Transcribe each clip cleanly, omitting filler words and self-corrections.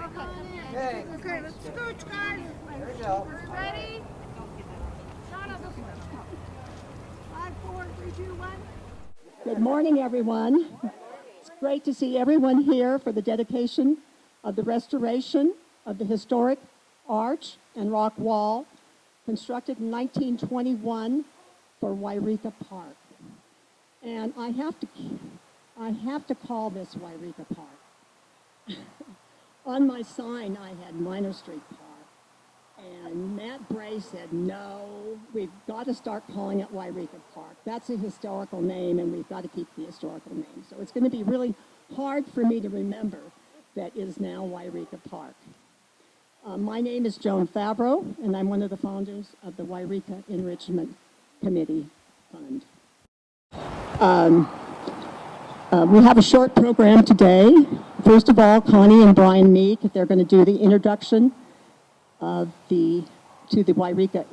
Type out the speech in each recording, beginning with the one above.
Okay, let's scooch, guys. There we go. Ready? 5, 4, 3, 2, 1. Good morning, everyone. It's great to see everyone here for the dedication of the restoration of the historic arch and rock wall constructed in 1921 for Yreka Park. And I have to call this Yreka Park. On my sign, I had Minor Street Park. And Matt Bray said, no, we've got to start calling it Yreka Park. That's a historical name, and we've got to keep the historical name. So it's going to be really hard for me to remember that is now Yreka Park. My name is Joan Favreau, and I'm one of the founders of the Yreka Enrichment Committee Fund. We have a short program today. First of all, Connie and Brian Meek, they're going to do the introduction to the Yreka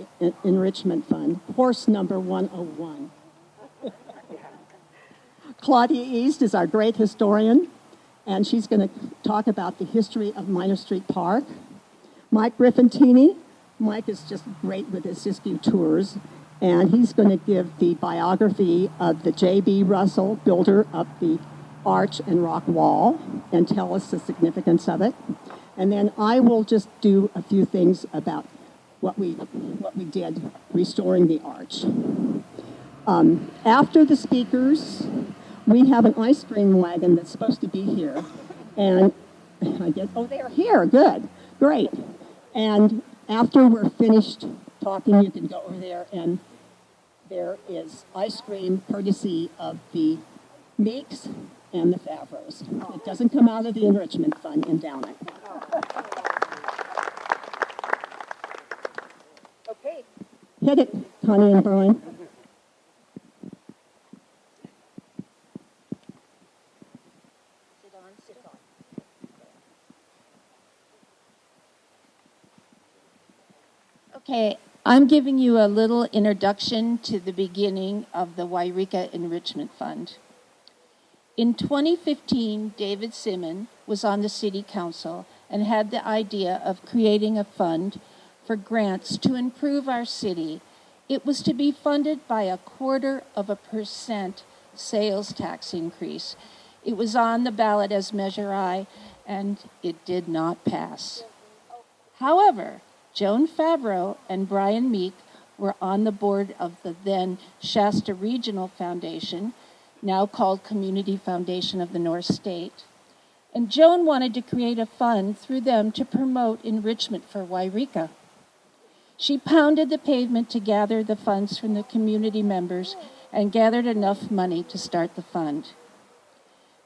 Enrichment Fund, course number 101. Claudia East is our great historian, and she's going to talk about the history of Minor Street Park. Mike Griffintini, Mike is just great with his Siskiyou tours, and he's going to give the biography of the J.B. Russell, builder of the arch and rock wall, and tell us the significance of it. And then I will just do a few things about what we did restoring the arch. After the speakers, we have an ice cream wagon that's supposed to be here. And I guess, oh, they're here, good, great. And after we're finished talking, you can go over there, and there is ice cream courtesy of the Meeks and the Favreaus. It doesn't come out of the Enrichment Fund endowment. Okay. Hit it, Connie and Brian. Sit on. Okay, I'm giving you a little introduction to the beginning of the Yreka Enrichment Fund. In 2015, David Simon was on the City Council and had the idea of creating a fund for grants to improve our city. It was to be funded by 0.25% sales tax increase. It was on the ballot as Measure I, and it did not pass. However, Joan Favreau and Brian Meek were on the board of the then Shasta Regional Foundation, now called Community Foundation of the North State. And Joan wanted to create a fund through them to promote enrichment for Yreka. She pounded the pavement to gather the funds from the community members and gathered enough money to start the fund.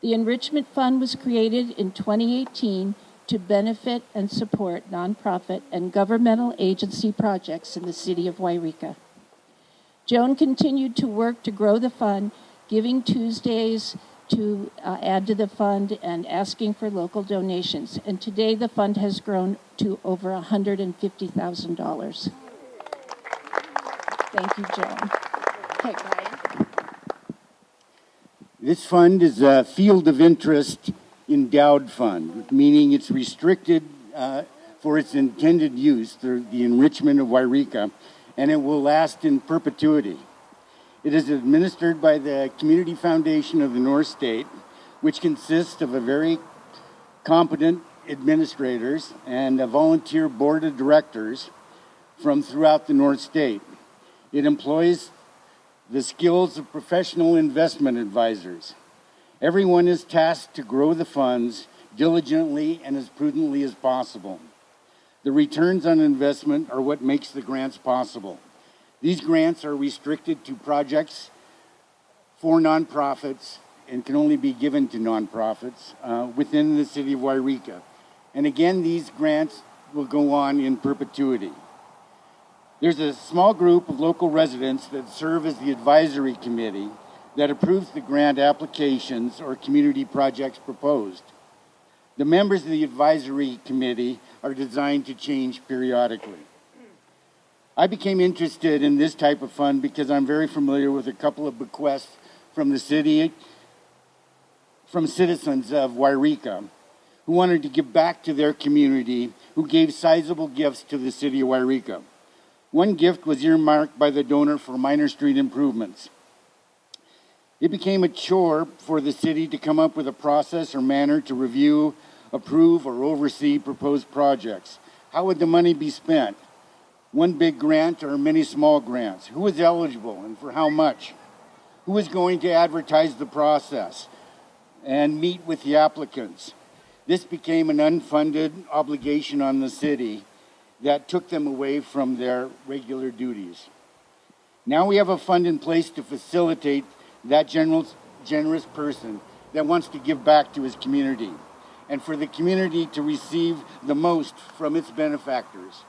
The Enrichment Fund was created in 2018 to benefit and support nonprofit and governmental agency projects in the city of Yreka. Joan continued to work to grow the fund, giving Tuesdays to add to the fund and asking for local donations. And today the fund has grown to over $150,000. Thank you, Joan. Okay, Brian. This fund is a field of interest endowed fund, meaning it's restricted for its intended use through the enrichment of Yreka, and it will last in perpetuity. It is administered by the Community Foundation of the North State, which consists of a very competent administrators and a volunteer board of directors from throughout the North State. It employs the skills of professional investment advisors. Everyone is tasked to grow the funds diligently and as prudently as possible. The returns on investment are what makes the grants possible. These grants are restricted to projects for nonprofits and can only be given to nonprofits within the city of Yreka. And again, these grants will go on in perpetuity. There's a small group of local residents that serve as the advisory committee that approves the grant applications or community projects proposed. The members of the advisory committee are designed to change periodically. I became interested in this type of fund because I'm very familiar with a couple of bequests from the city, from citizens of Yreka, who wanted to give back to their community, who gave sizable gifts to the city of Yreka. One gift was earmarked by the donor for minor street improvements. It became a chore for the city to come up with a process or manner to review, approve, or oversee proposed projects. How would the money be spent? One big grant or many small grants? Who was eligible and for how much? Who was going to advertise the process and meet with the applicants? This became an unfunded obligation on the city that took them away from their regular duties. Now we have a fund in place to facilitate that generous person that wants to give back to his community and for the community to receive the most from its benefactors.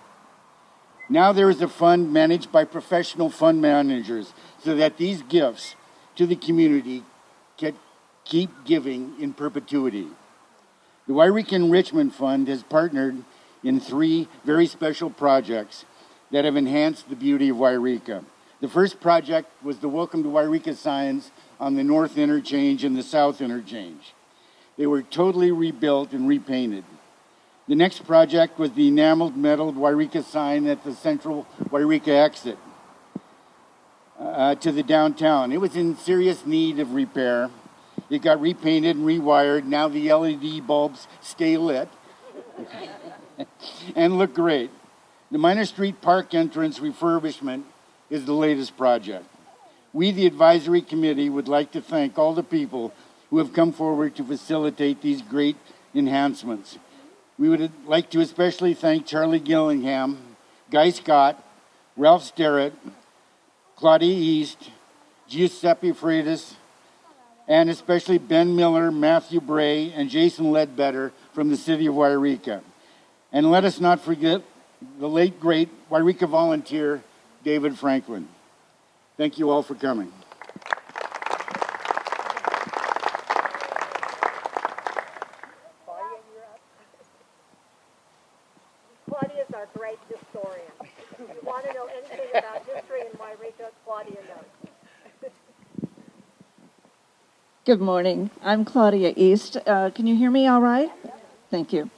Now there is a fund managed by professional fund managers so that these gifts to the community can keep giving in perpetuity. The Yreka Enrichment Fund has partnered in 3 very special projects that have enhanced the beauty of Yreka. The first project was the Welcome to Yreka signs on the North Interchange and the South Interchange. They were totally rebuilt and repainted. The next project was the enameled metal Yreka sign at the central Yreka exit to the downtown. It was in serious need of repair. It got repainted and rewired. Now the LED bulbs stay lit and look great. The Minor Street Park entrance refurbishment is the latest project. We, the advisory committee, would like to thank all the people who have come forward to facilitate these great enhancements. We would like to especially thank Charlie Gillingham, Guy Scott, Ralph Sterrett, Claudia East, Giuseppe Freitas, and especially Ben Miller, Matthew Bray, and Jason Ledbetter from the city of Yreka. And let us not forget the late, great Yreka volunteer, David Franklin. Thank you all for coming. Claudia is our great historian. If you want to know anything about history in Yreka, Claudia knows. Good morning. I'm Claudia East. Can you hear me all right? Thank you.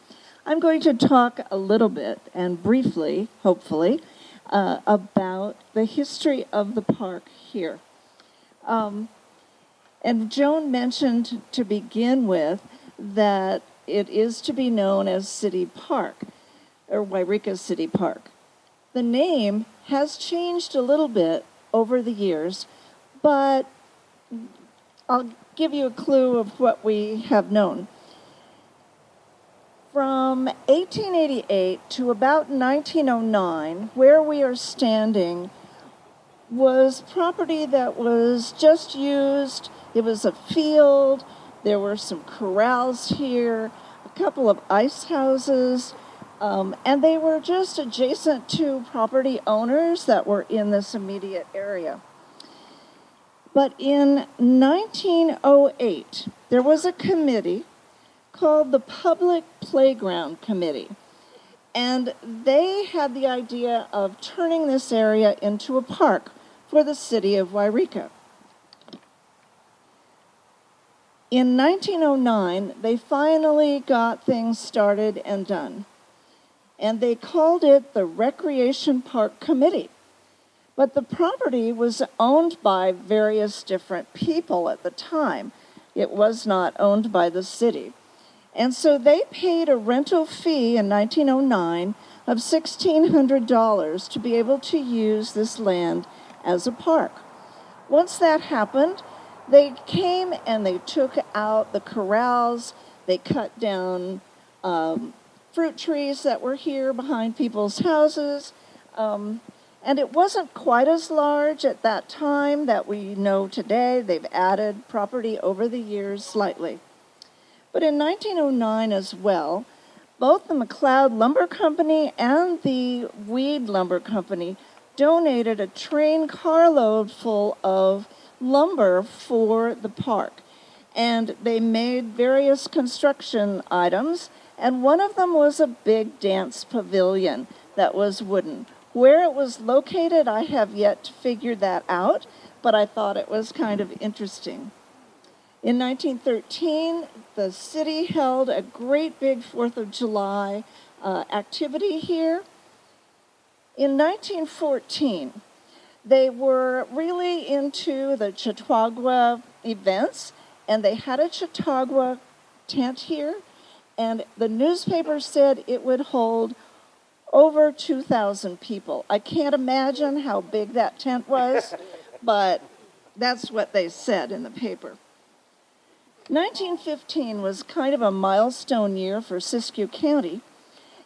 I'm going to talk a little bit and briefly, hopefully, about the history of the park here. And Joan mentioned to begin with that it is to be known as City Park, or Yreka City Park. The name has changed a little bit over the years, but I'll give you a clue of what we have known. From 1888 to about 1909, where we are standing was property that was just used. It was a field. There were some corrals here, a couple of ice houses, and they were just adjacent to property owners that were in this immediate area. But in 1908, there was a committee called the Public Playground Committee. And they had the idea of turning this area into a park for the city of Yreka. In 1909, they finally got things started and done. And they called it the Recreation Park Committee. But the property was owned by various different people at the time. It was not owned by the city. And so they paid a rental fee in 1909 of $1,600 to be able to use this land as a park. Once that happened, they came and they took out the corrals, they cut down fruit trees that were here behind people's houses, and it wasn't quite as large at that time that we know today. They've added property over the years slightly. But in 1909 as well, both the McLeod Lumber Company and the Weed Lumber Company donated a train carload full of lumber for the park. And they made various construction items, and one of them was a big dance pavilion that was wooden. Where it was located, I have yet to figure that out, but I thought it was kind of interesting. In 1913, the city held a great big 4th of July activity here. In 1914, they were really into the Chautauqua events, and they had a Chautauqua tent here, and the newspaper said it would hold over 2,000 people. I can't imagine how big that tent was, but that's what they said in the paper. 1915 was kind of a milestone year for Siskiyou County,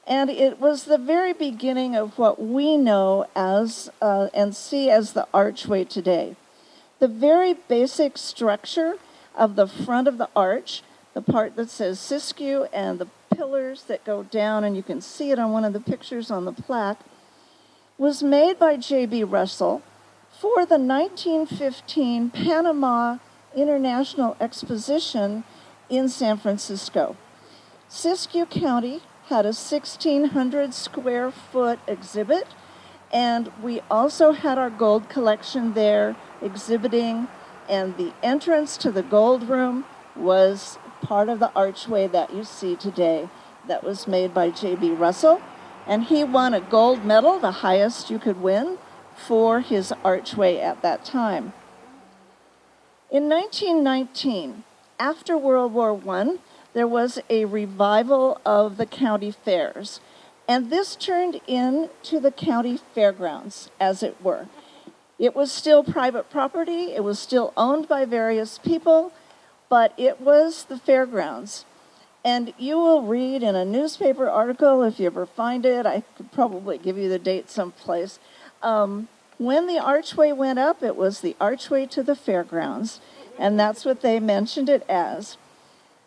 and it was the very beginning of what we know as and see as the archway today. The very basic structure of the front of the arch, the part that says Siskiyou and the pillars that go down, and you can see it on one of the pictures on the plaque, was made by J.B. Russell for the 1915 Panama International Exposition in San Francisco. Siskiyou County had a 1,600 square foot exhibit, and we also had our gold collection there exhibiting, and the entrance to the gold room was part of the archway that you see today that was made by J.B. Russell, and he won a gold medal, the highest you could win, for his archway at that time. In 1919, after World War I, there was a revival of the county fairs, and this turned into the county fairgrounds, as it were. It was still private property, it was still owned by various people, but it was the fairgrounds. And you will read in a newspaper article, if you ever find it, I could probably give you the date someplace, when the archway went up, it was the archway to the fairgrounds, and that's what they mentioned it as.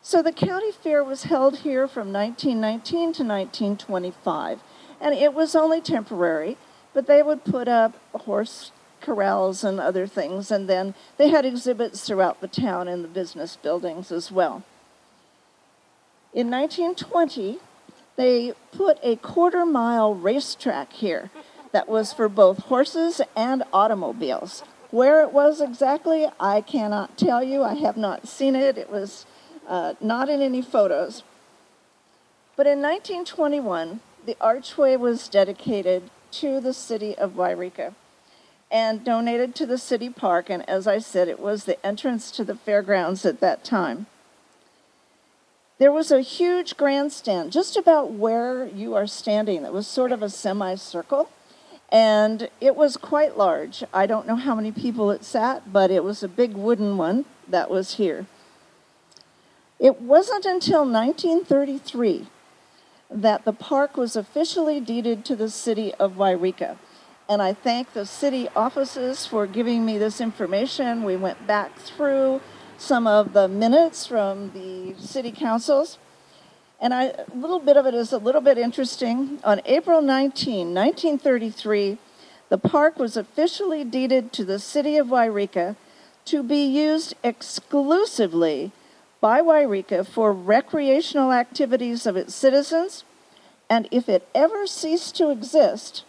So the county fair was held here from 1919 to 1925, and it was only temporary, but they would put up horse corrals and other things, and then they had exhibits throughout the town in the business buildings as well. In 1920, they put a quarter-mile racetrack here that was for both horses and automobiles. Where it was exactly, I cannot tell you. I have not seen it. It was not in any photos. But in 1921, the archway was dedicated to the city of Yreka and donated to the city park, and as I said, it was the entrance to the fairgrounds at that time. There was a huge grandstand just about where you are standing. It was sort of a semicircle, and it was quite large. I don't know how many people it sat, but it was a big wooden one that was here. It wasn't until 1933 that the park was officially deeded to the city of Yreka. And I thank the city offices for giving me this information. We went back through some of the minutes from the city councils, and a little bit of it is a little bit interesting. On April 19, 1933, the park was officially deeded to the city of Yreka to be used exclusively by Yreka for recreational activities of its citizens, and if it ever ceased to exist,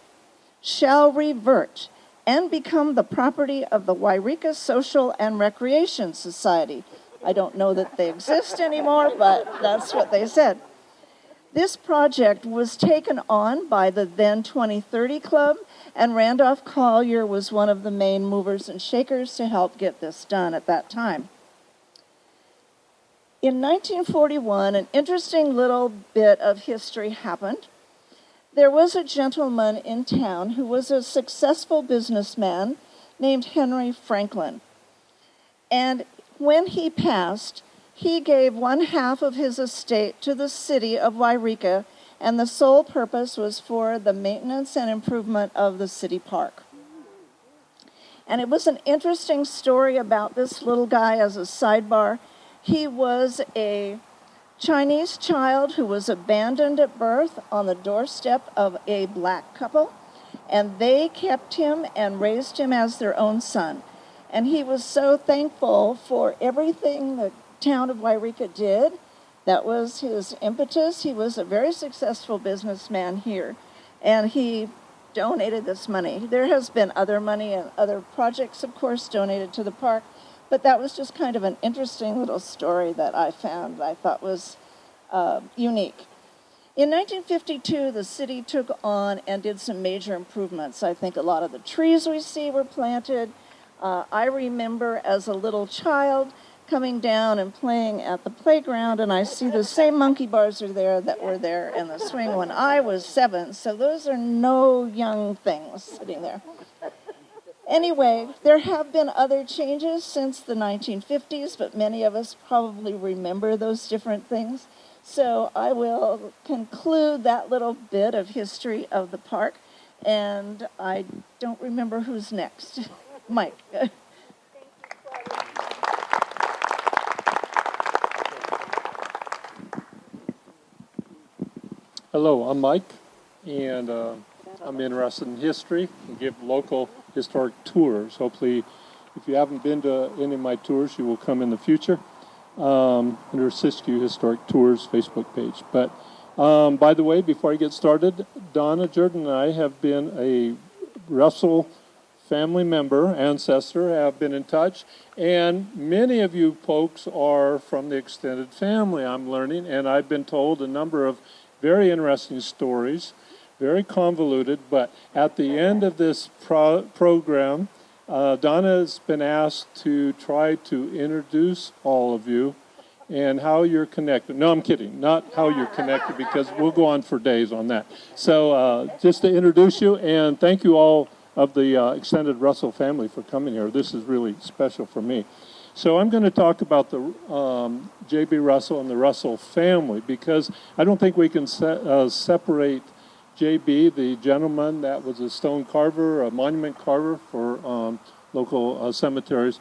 shall revert and become the property of the Yreka Social and Recreation Society. I don't know that they exist anymore, but that's what they said. This project was taken on by the then 2030 Club, and Randolph Collier was one of the main movers and shakers to help get this done at that time. In 1941, an interesting little bit of history happened. There was a gentleman in town who was a successful businessman named Henry Franklin. And when he passed, he gave 1/2 of his estate to the city of Yreka, and the sole purpose was for the maintenance and improvement of the city park. And it was an interesting story about this little guy as a sidebar. He was a Chinese child who was abandoned at birth on the doorstep of a black couple, and they kept him and raised him as their own son. And he was so thankful for everything the town of Yreka did. That was his impetus. He was a very successful businessman here, and he donated this money. There has been other money and other projects, of course, donated to the park, But that was just kind of an interesting little story that I found I thought was unique. In 1952, the city took on and did some major improvements. I think a lot of the trees we see were planted. I remember as a little child coming down and playing at the playground, and I see the same monkey bars are there that were there in the swing when I was 7, so those are no young things sitting there. Anyway, there have been other changes since the 1950s, but many of us probably remember those different things. So I will conclude that little bit of history of the park, and I don't remember who's next. Mike. Hello, I'm Mike, and I'm interested in history and give local historic tours. Hopefully, if you haven't been to any of my tours, you will come in the future under Siskiyou Historic Tours Facebook page. But by the way, before I get started, Donna Jordan and I have been a Russell family member, ancestor, have been in touch, and many of you folks are from the extended family, I'm learning, and I've been told a number of very interesting stories, very convoluted, but at the end of this program, Donna has been asked to try to introduce all of you and how you're connected. No, I'm kidding, not how you're connected, because we'll go on for days on that. So just to introduce you, and thank you all of the extended Russell family for coming here. This is really special for me. So I'm going to talk about the J.B. Russell and the Russell family, because I don't think we can separate J.B., the gentleman that was a stone carver, a monument carver for local cemeteries,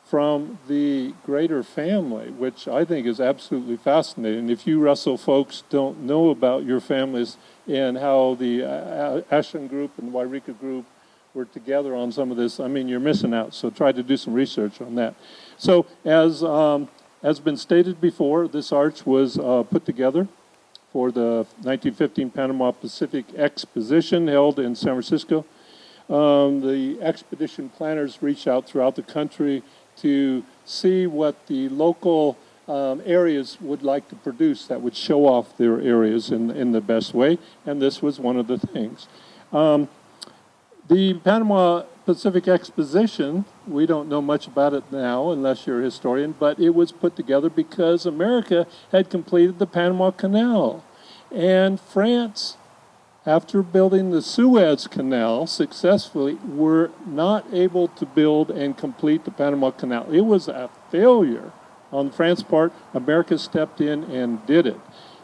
from the greater family, which I think is absolutely fascinating. If you Russell folks don't know about your families and how the Ashland group and Yreka group were together on some of this, I mean, you're missing out. So try to do some research on that. So as been stated before, this arch was put together for the 1915 Panama-Pacific Exposition held in San Francisco. The expedition planners reached out throughout the country to see what the local areas would like to produce that would show off their areas in the best way, and this was one of the things. The Panama-Pacific Exposition, we don't know much about it now unless you're a historian, but it was put together because America had completed the Panama Canal. And France, after building the Suez Canal successfully, were not able to build and complete the Panama Canal. It was a failure on France's part. America stepped in and did it.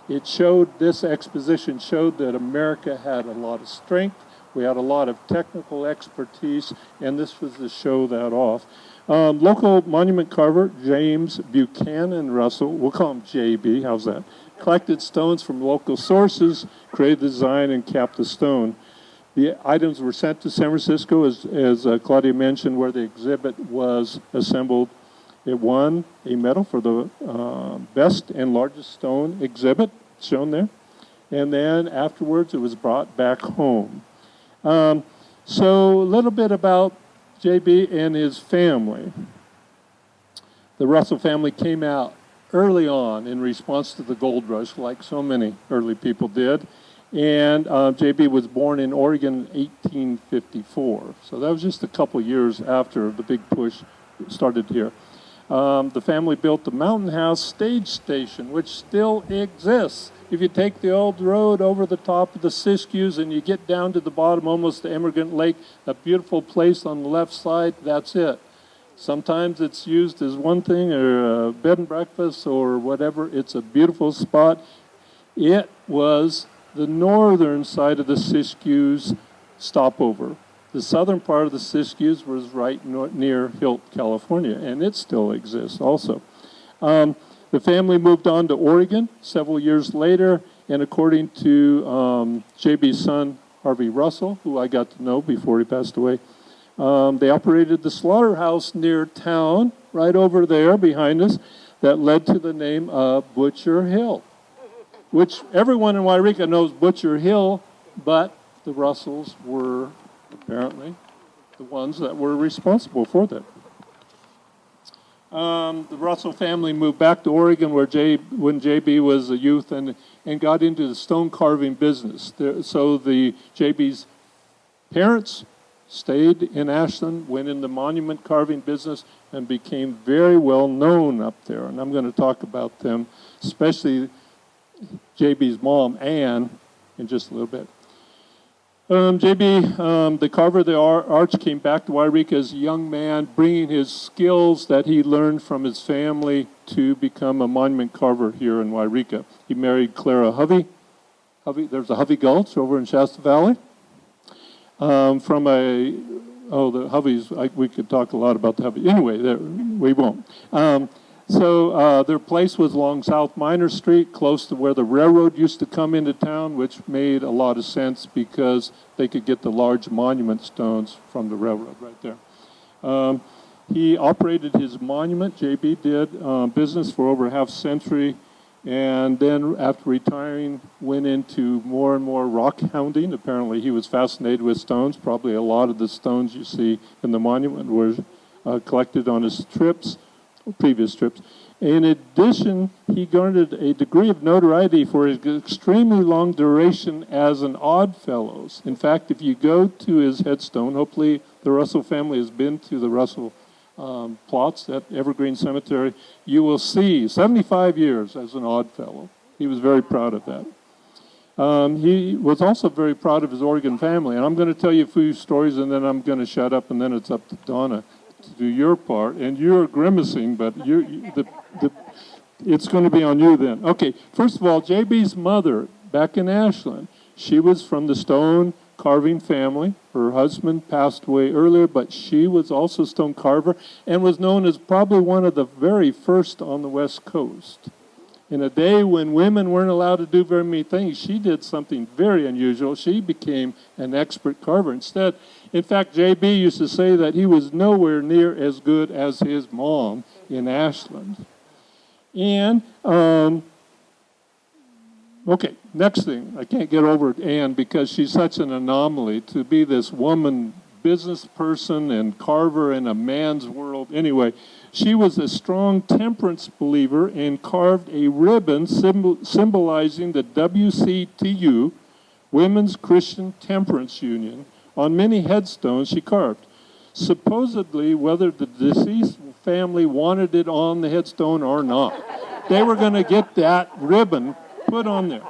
This exposition showed that America had a lot of strength. We had a lot of technical expertise, and this was to show that off. Local monument carver James Buchanan Russell, we'll call him JB, how's that? Collected stones from local sources, created the design, and capped the stone. The items were sent to San Francisco, as Claudia mentioned, where the exhibit was assembled. It won a medal for the best and largest stone exhibit, shown there. And then afterwards, it was brought back home. So a little bit about JB and his family. The Russell family came out early on in response to the gold rush, like so many early people did. And JB was born in Oregon in 1854. So that was just a couple years after the big push started here. The family built the Mountain House stage station, which still exists. If you take the old road over the top of the Siskiyous and you get down to the bottom, almost to Emigrant Lake, a beautiful place on the left side, that's it. Sometimes it's used as one thing, or a bed and breakfast, or whatever. It's a beautiful spot. It was the northern side of the Siskiyous stopover. The southern part of the Siskiyous was right near Hilt, California, and it still exists also. The family moved on to Oregon several years later, and according to JB's son, Harvey Russell, who I got to know before he passed away, they operated the slaughterhouse near town, right over there behind us, that led to the name of Butcher Hill, which everyone in Yreka knows Butcher Hill, but the Russells were apparently the ones that were responsible for that. The Russell family moved back to Oregon when JB was a youth and got into the stone carving business. So the JB's parents stayed in Ashland, went in the monument carving business, and became very well known up there. And I'm going to talk about them, especially JB's mom, Ann, in just a little bit. JB, the carver of the arch, came back to Yreka as a young man, bringing his skills that he learned from his family to become a monument carver here in Yreka. He married Clara Hovey. There's a Hovey Gulch over in Shasta Valley. The Hoveys, we could talk a lot about the Hovey. Anyway, we won't. So their place was along South Minor Street, close to where the railroad used to come into town, which made a lot of sense because they could get the large monument stones from the railroad right there. He operated his monument, JB did, business for over a half century, and then after retiring, went into more and more rock hounding. Apparently he was fascinated with stones. Probably a lot of the stones you see in the monument were collected on his previous trips. In addition, he garnered a degree of notoriety for his extremely long duration as an Odd Fellows. In fact, if you go to his headstone, hopefully the Russell family has been to the Russell plots at Evergreen Cemetery, you will see 75 years as an Odd Fellow. He was very proud of that. He was also very proud of his Oregon family. And I'm going to tell you a few stories, and then I'm going to shut up, and then it's up to Donna to do your part, and you're grimacing, but it's going to be on you then. Okay, first of all, JB's mother, back in Ashland, she was from the stone carving family. Her husband passed away earlier, but she was also a stone carver and was known as probably one of the very first on the West Coast. In a day when women weren't allowed to do very many things, she did something very unusual. She became an expert carver. In fact, JB used to say that he was nowhere near as good as his mom in Ashland. And, okay, next thing. I can't get over Ann because she's such an anomaly to be this woman business person and carver in a man's world. Anyway, she was a strong temperance believer and carved a ribbon symbolizing the WCTU, Women's Christian Temperance Union, on many headstones she carved. Supposedly, whether the deceased family wanted it on the headstone or not, they were going to get that ribbon put on there.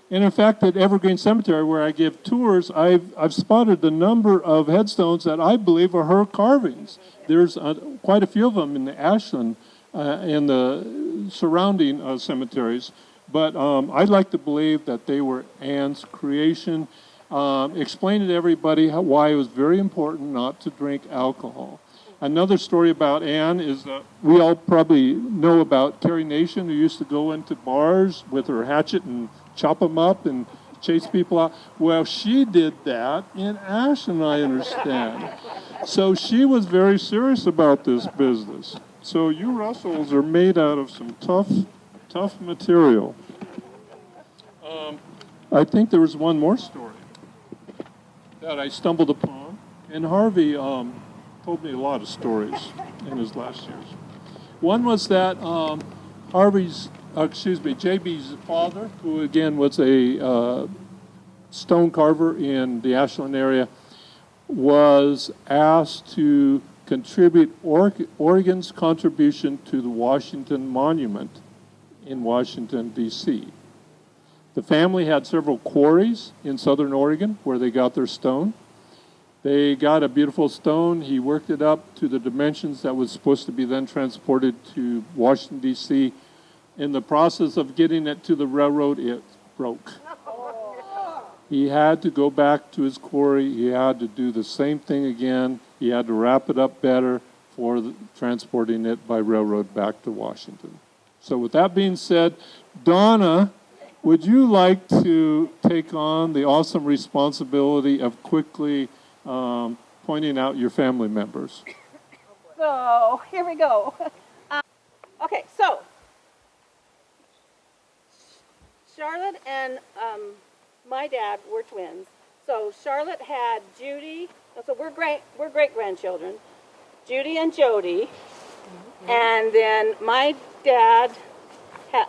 And in fact, at Evergreen Cemetery, where I give tours, I've spotted a number of headstones that I believe are her carvings. There's quite a few of them in the Ashland and the surrounding cemeteries. But I'd like to believe that they were Ann's creation. Explain to everybody why it was very important not to drink alcohol. Another story about Ann is that we all probably know about Carrie Nation, who used to go into bars with her hatchet and chop them up and chase people out. Well, she did that in Ashland, I understand. So she was very serious about this business. So you Russells are made out of some tough material. I think there was one more story that I stumbled upon, and Harvey told me a lot of stories in his last years. One was that JB's father, who again was a stone carver in the Ashland area, was asked to contribute Oregon's contribution to the Washington Monument in Washington, D.C. The family had several quarries in southern Oregon where they got their stone. They got a beautiful stone. He worked it up to the dimensions that was supposed to be then transported to Washington, D.C. In the process of getting it to the railroad, it broke. He had to go back to his quarry. He had to do the same thing again. He had to wrap it up better for transporting it by railroad back to Washington. So with that being said, Donna, would you like to take on the awesome responsibility of quickly pointing out your family members? So, here we go. Okay, so Charlotte and my dad were twins. So Charlotte had Judy. So we're great grandchildren. Judy and Jody. And then my dad,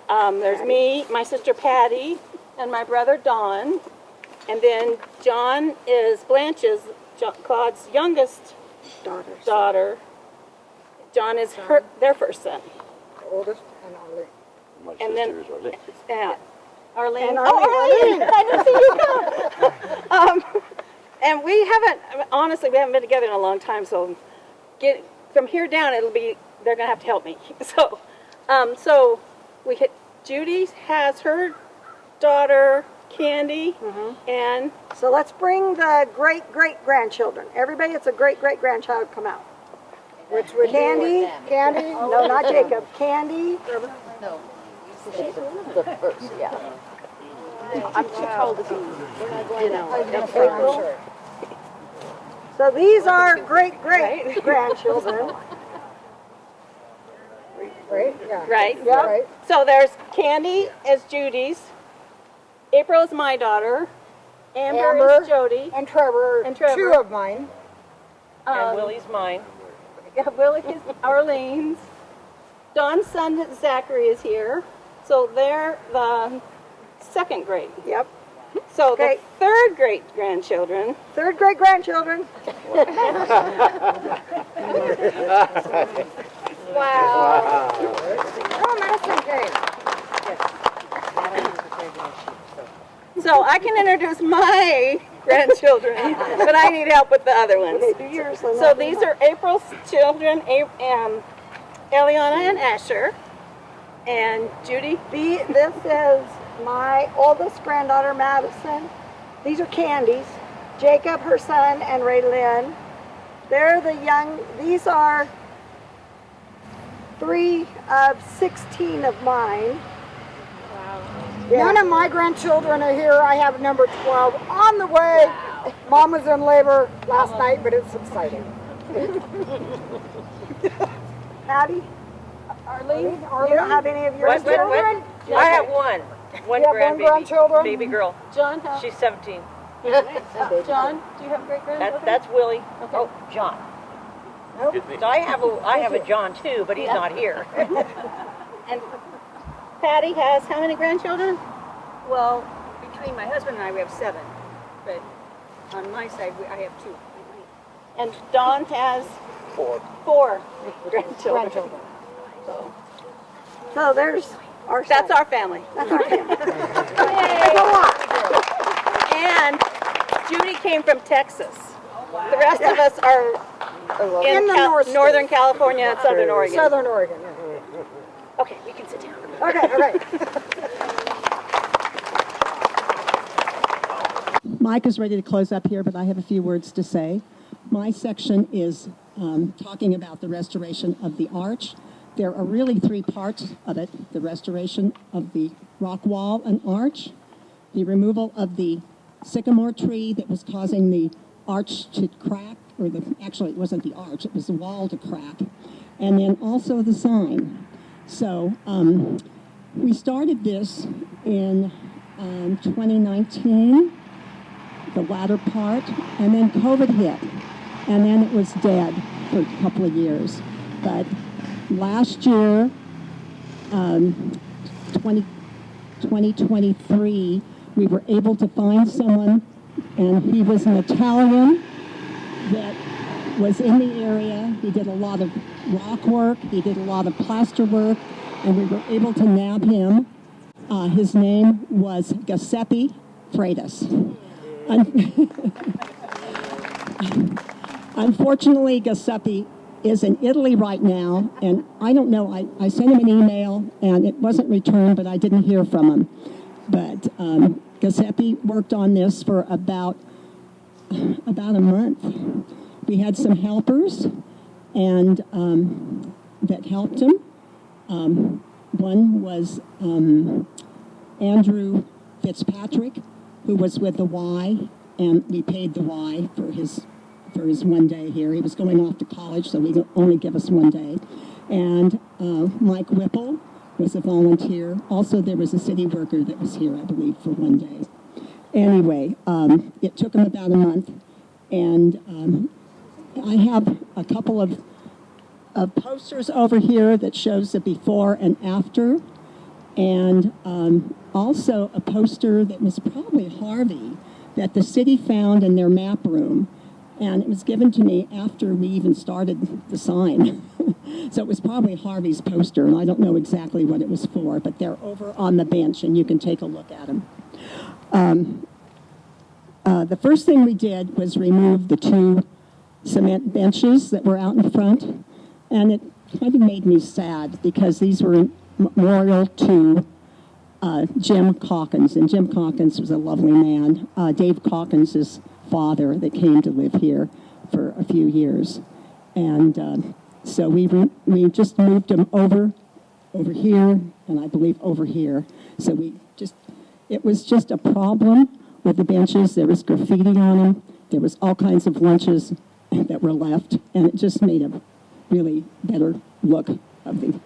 there's me, my sister Patty, and my brother Don. And then John is Claude's youngest daughter. John is their first son. Oldest and Arlene. My And then- sister is Arlene. Arlene. And Arlene! I didn't see you come. And we haven't, honestly, we haven't been together in a long time, so from here down, they're gonna have to help me. So, Judy has her daughter, Candy, and So let's bring the great-great-grandchildren. Everybody that's a great-great-grandchild come out. Which would Candy, Candy? no, not Jacob, Candy, The first, yeah. I'm too tall to be, April. So these are great-great-grandchildren. Right? Yeah. right? Yep. Right. So there's Candy is Judy's, April is my daughter, Amber Amber. is Jody, And Trevor, And Trevor. two of mine. and Willie's mine. Yeah, Willie is Arlene's. Don's son Zachary is here, so they're the second grade. Yep. So Okay. the third great grandchildren. Third great-grandchildren. Wow. Oh, Madison came. So I can introduce my grandchildren, but I need help with the other ones. Okay, do yours, Linda. So these are April's children, Eliana and Asher, and Judy. This is my oldest granddaughter, Madison. These are Candy's. Jacob, her son, and Raylyn. They're the young, these are 3 of 16 of mine. Yeah. None of my grandchildren are here. I have number 12 on the way. Mom was in labor last night, but it's subsiding. Patty, Arlene? you don't have any of your What? children? I have one You have one grandchildren? baby girl. John, She's 17. John, do you have great grandchildren? That's Willie. Okay. Oh, John. So I have a John too, but he's not here. And Patty has how many grandchildren? Well, between my husband and I, we have 7. But on my side, I have 2. And Dawn has 4 grandchildren. So there's our That's side. our family. That's our family. That's a lot. And Judy came from Texas. The rest of us are In the North Northern California and Southern Oregon. Southern Oregon, yeah. Okay, we can sit down. Okay, all right. Mike is ready to close up here, but I have a few words to say. My section is talking about the restoration of the arch. There are really 3 parts of it: the restoration of the rock wall and arch, the removal of the sycamore tree that was causing the arch to crack, or actually it wasn't the arch, it was the wall to crack, and then also the sign. So we started this in 2019, the latter part, and then COVID hit, and then it was dead for a couple of years. But last year, 2023, we were able to find someone, and he was an Italian that was in the area. He did a lot of rock work, he did a lot of plaster work, and we were able to nab him. His name was Giuseppe Freitas. Unfortunately, Giuseppe is in Italy right now, and I don't know, I sent him an email, and it wasn't returned, but I didn't hear from him. But Giuseppe worked on this for about a month. We had some helpers, and that helped him. One was Andrew Fitzpatrick, who was with the Y, and we paid the Y for his one day here. He was going off to college, so he could only give us 1 day. And Mike Whipple was a volunteer. Also, there was a city worker that was here, I believe, for 1 day. Anyway, it took him about a month, and I have a couple of of posters over here that shows the before and after, and also a poster that was probably Harvey that the city found in their map room, and it was given to me after we even started the sign. So it was probably Harvey's poster, and I don't know exactly what it was for, but they're over on the bench, and you can take a look at them. The first thing we did was remove the 2 cement benches that were out in front, and it kind of made me sad because these were in memorial to Jim Calkins, and Jim Calkins was a lovely man. Dave Calkins' father that came to live here for a few years, and so we just moved him over here, and I believe over here. So it was just a problem with the benches. There was graffiti on them. There was all kinds of lunches that were left, and it just made a really better look of the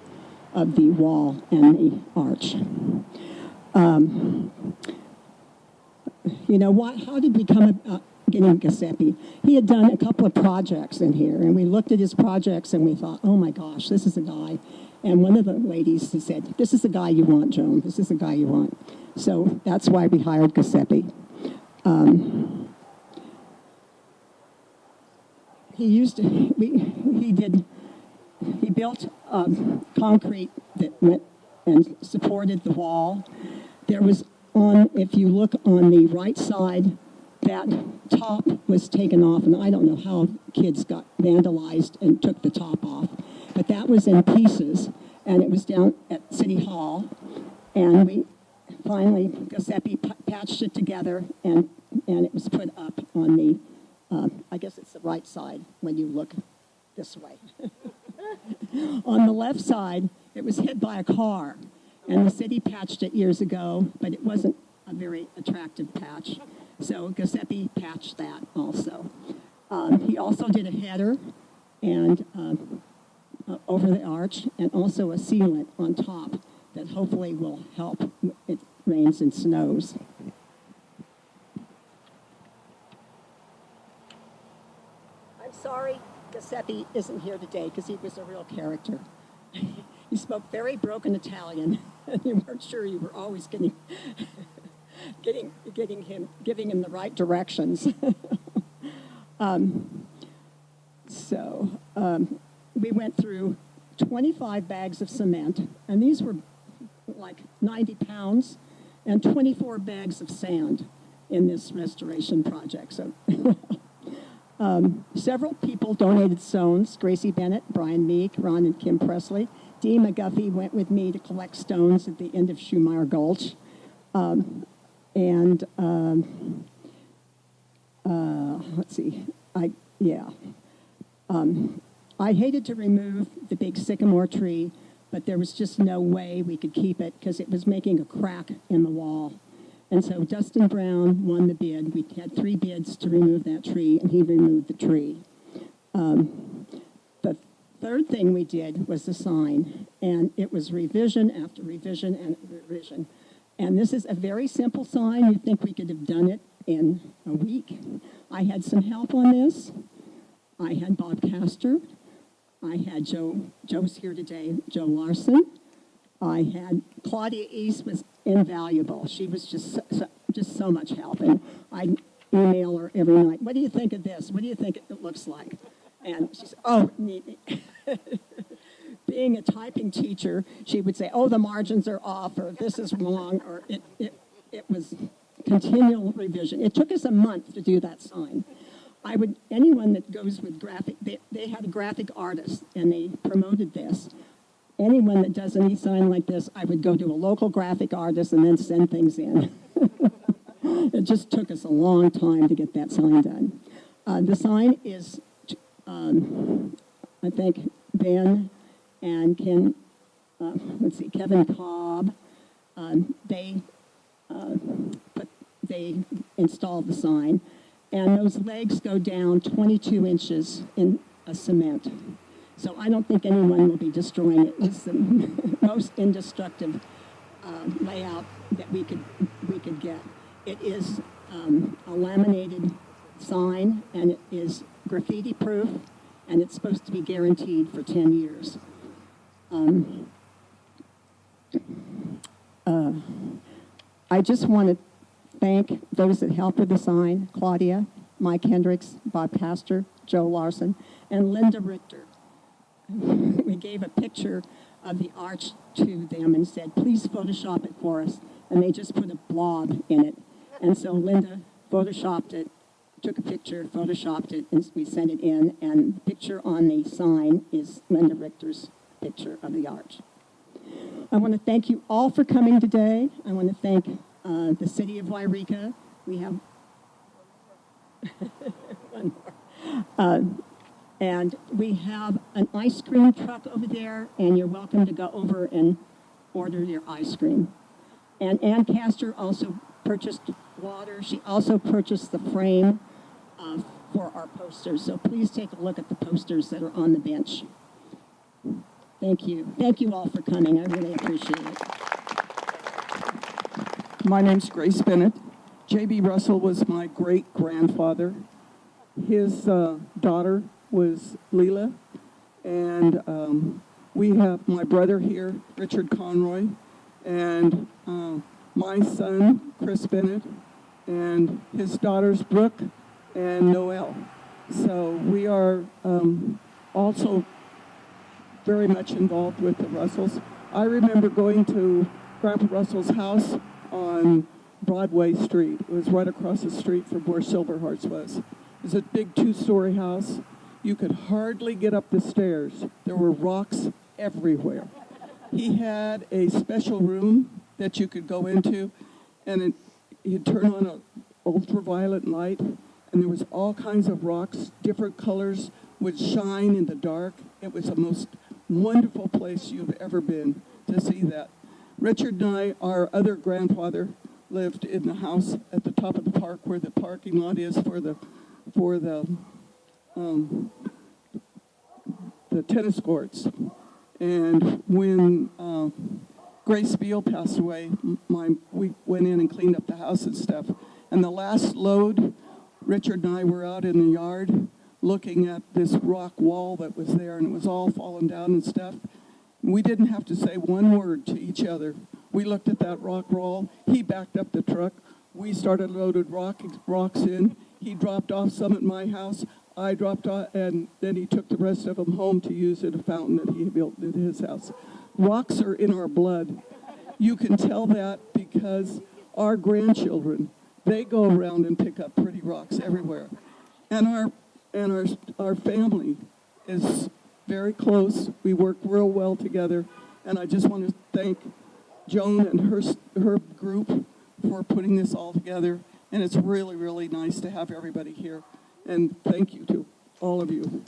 wall and the arch. How did we come about getting Giuseppe? He had done a couple of projects in here, and we looked at his projects and we thought, oh my gosh, this is a guy. And one of the ladies said, this is the guy you want, Joan. This is the guy you want. So that's why we hired Giuseppe. He built concrete that went and supported the wall. There was if you look on the right side, that top was taken off, and I don't know how kids got vandalized and took the top off, but that was in pieces, and it was down at City Hall, and we finally, Giuseppe patched it together, and it was put up on the, I guess it's the right side when you look this way. On the left side, it was hit by a car, and the city patched it years ago, but it wasn't a very attractive patch. So Giuseppe patched that also. He also did a header and over the arch, and also a sealant on top that hopefully will help if it rains and snows. I'm sorry Giuseppe isn't here today because he was a real character. He spoke very broken Italian, and you weren't sure you were always giving him the right directions. We went through 25 bags of cement, and these were like 90 pounds, and 24 bags of sand in this restoration project. So several people donated stones. Gracie Bennett, Brian Meek, Ron and Kim Presley. Dee McGuffey went with me to collect stones at the end of Schumeyer Gulch. Let's see, I hated to remove the big sycamore tree, but there was just no way we could keep it because it was making a crack in the wall. And so Dustin Brown won the bid. We had 3 bids to remove that tree, and he removed the tree. The third thing we did was the sign, and it was revision after revision and revision. And this is a very simple sign. You'd think we could have done it in a week. I had some help on this. I had Bob Castor. I had Joe's here today, Joe Larson. I had Claudia East was invaluable. She was just so much help. And I'd email her every night, what do you think of this? What do you think it looks like? And she said, oh, neat. Being a typing teacher, she would say, oh, the margins are off, or this is wrong, or it was continual revision. It took us a month to do that sign. Anyone that goes with graphic, they had a graphic artist, and they promoted this. Anyone that does any sign like this, I would go to a local graphic artist and then send things in. It just took us a long time to get that sign done. The sign is, I think, Ben and Ken, Kevin Cobb, they installed the sign, and those legs go down 22 inches in a cement. So I don't think anyone will be destroying it. It's the most indestructible layout that we could get. It is a laminated sign, and it is graffiti proof. and it's supposed to be guaranteed for 10 years. I just want to thank those that helped with the sign: Claudia, Mike Hendricks, Bob Pastor, Joe Larson, and Linda Richter. We gave a picture of the arch to them and said, please Photoshop it for us. And they just put a blob in it. And so Linda Photoshopped it, took a picture, Photoshopped it, and we sent it in. And the picture on the sign is Linda Richter's picture of the arch. I want to thank you all for coming today. I want to thank the city of Yreka. We have one more. And we have an ice cream truck over there, and you're welcome to go over and order your ice cream. And Ann Castor also purchased water. She also purchased the frame for our posters. So please take a look at the posters that are on the bench. Thank you. Thank you all for coming. I really appreciate it. My name's Grace Bennett. J.B. Russell was my great-grandfather. His daughter was Leela, and we have my brother here, Richard Conroy, and my son, Chris Bennett, and his daughters, Brooke and Noel. So we are also very much involved with the Russells. I remember going to Grandpa Russell's house on Broadway Street. It was right across the street from where Silverhearts was. It was a big 2-story house. You could hardly get up the stairs. There were rocks everywhere. He had a special room that you could go into, and he'd turn on an ultraviolet light, and there was all kinds of rocks, different colors, would shine in the dark. It was the most wonderful place you've ever been to see that. Richard and I, our other grandfather, lived in the house at the top of the park where the parking lot is for the tennis courts. And when Grace Beal passed away, we went in and cleaned up the house and stuff. And the last load, Richard and I were out in the yard looking at this rock wall that was there, and it was all fallen down and stuff. We didn't have to say one word to each other. We looked at that rock wall. He backed up the truck. We started loaded rocks in. He dropped off some at my house. I dropped off, and then he took the rest of them home to use at a fountain that he built in his house. Rocks are in our blood. You can tell that because our grandchildren, they go around and pick up pretty rocks everywhere. And our family is very close. We work real well together. And I just want to thank Joan and her group for putting this all together. And it's really, really nice to have everybody here. And thank you to all of you.